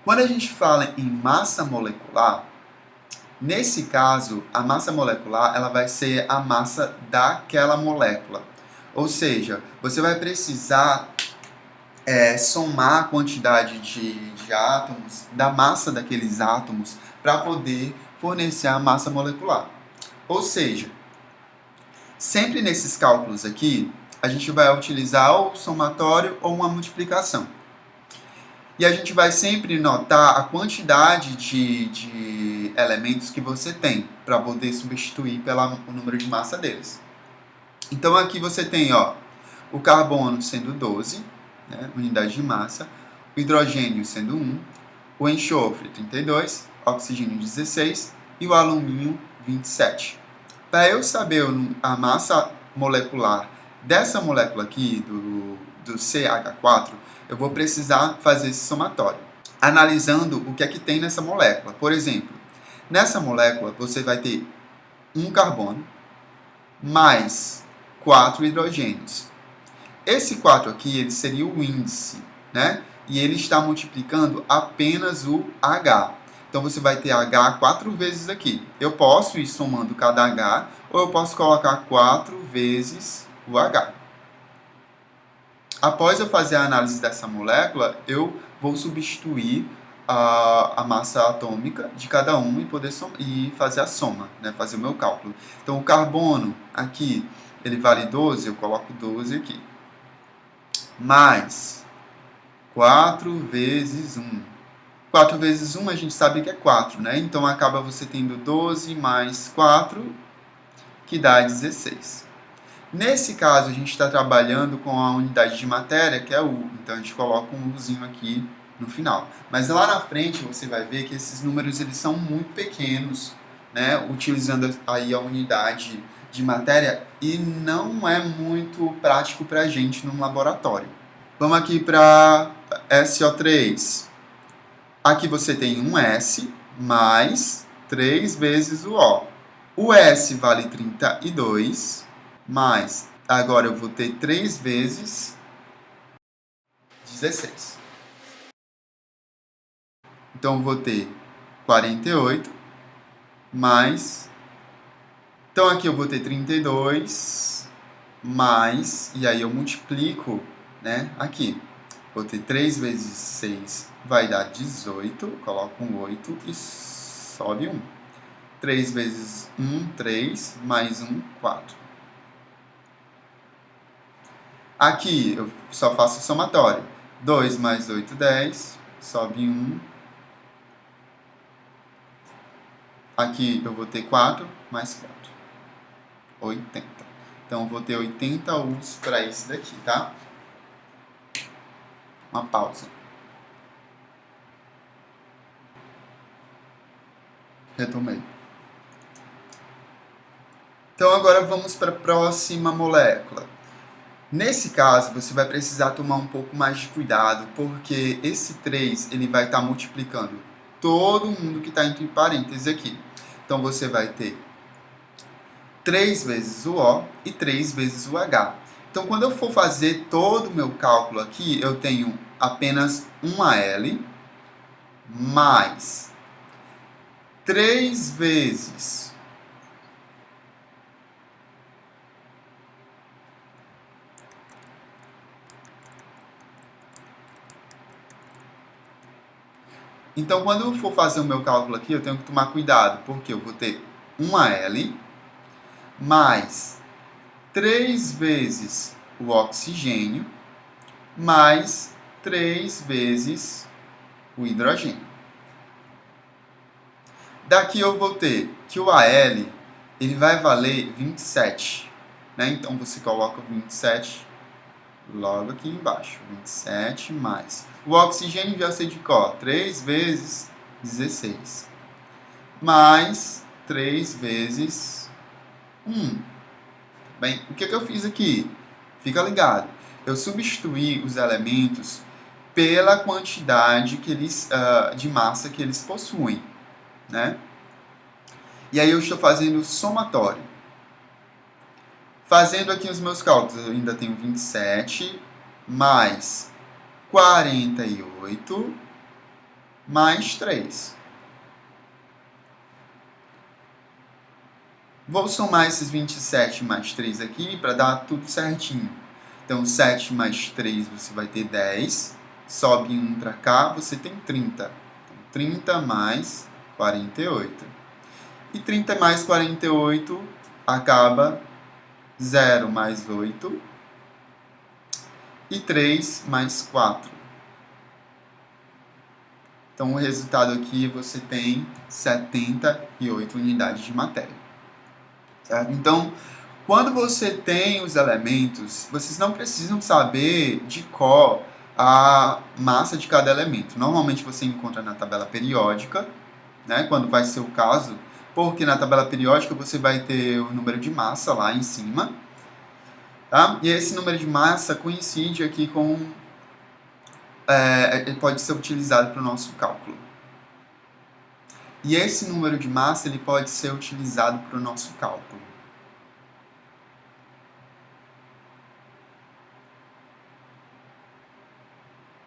Quando a gente fala em massa molecular, nesse caso, a massa molecular ela vai ser a massa daquela molécula. Ou seja, você vai precisar somar a quantidade de átomos, da massa daqueles átomos, para poder fornecer a massa molecular. Ou seja, sempre nesses cálculos aqui, a gente vai utilizar ou somatório ou uma multiplicação. E a gente vai sempre notar a quantidade de elementos que você tem, para poder substituir pelo número de massa deles. Então aqui você tem o carbono sendo 12, né, unidade de massa, o hidrogênio sendo 1, o enxofre 32, oxigênio 16 e o alumínio 27. Para eu saber a massa molecular dessa molécula aqui, do CH4, eu vou precisar fazer esse somatório, analisando o que é que tem nessa molécula. Por exemplo, nessa molécula você vai ter um carbono mais 4 hidrogênios. Esse 4 aqui ele seria o índice, né? E ele está multiplicando apenas o H. Então você vai ter H 4 vezes aqui. Eu posso ir somando cada H, ou eu posso colocar 4 vezes o H. Após eu fazer a análise dessa molécula, eu vou substituir a massa atômica de cada um e fazer a soma, né? Fazer o meu cálculo. Então o carbono aqui, ele vale 12, eu coloco 12 aqui. Mais 4 vezes 1. 4 vezes 1 a gente sabe que é 4, né? Então acaba você tendo 12 mais 4, que dá 16. Nesse caso, a gente está trabalhando com a unidade de matéria, que é U. Então a gente coloca um Uzinho aqui no final. Mas lá na frente você vai ver que esses números eles são muito pequenos, né? Utilizando aí a unidade de matéria, e não é muito prático para a gente no laboratório. Vamos aqui para SO3. Aqui você tem um S mais 3 vezes o O. O S vale 32, mais, agora eu vou ter 3 vezes 16. Então eu vou ter 48, mais, então aqui eu vou ter 32, mais, e aí eu multiplico, né, aqui. Vou ter 3 vezes 6 vai dar 18, coloco um 8 e sobe 1. 3 vezes 1, 3, mais 1, 4. Aqui eu só faço somatório. 2 mais 8, 10, sobe 1. Aqui eu vou ter 4 mais 4, 80. Então eu vou ter 80 U's para esse daqui, tá? Uma pausa. Retomei. Então agora vamos para a próxima molécula. Nesse caso, você vai precisar tomar um pouco mais de cuidado, porque esse 3 ele vai estar multiplicando todo mundo que está entre parênteses aqui. Então você vai ter 3 vezes o O e 3 vezes o H. Então quando eu for fazer todo o meu cálculo aqui, eu tenho apenas um AL mais 3 vezes Então, quando eu for fazer o meu cálculo aqui, eu tenho que tomar cuidado, porque eu vou ter um AL mais 3 vezes o oxigênio mais 3 vezes o hidrogênio. Daqui eu vou ter que o AL ele vai valer 27, né? Então você coloca 27 logo aqui embaixo, 27 mais. O oxigênio já sei de cor, 3 vezes 16, mais 3 vezes 1. Bem, o que eu fiz aqui? Fica ligado. Eu substituí os elementos pela quantidade que eles, de massa que eles possuem, né? E aí eu estou fazendo somatório. Fazendo aqui os meus cálculos, eu ainda tenho 27 mais 48 mais 3. Vou somar esses 27 mais 3 aqui para dar tudo certinho. Então, 7 mais 3 você vai ter 10. Sobe 1 para cá, você tem 30. Então, 30 mais 48. E 30 mais 48 acaba 0 mais 8. E 3 mais 4. Então, o resultado aqui você tem 78 unidades de matéria. Certo? Então, quando você tem os elementos, vocês não precisam saber de cor a massa de cada elemento. Normalmente você encontra na tabela periódica, né, quando vai ser o caso, porque na tabela periódica você vai ter o número de massa lá em cima. Tá? E esse número de massa coincide aqui com... ele pode ser utilizado para o nosso cálculo. E esse número de massa ele pode ser utilizado para o nosso cálculo.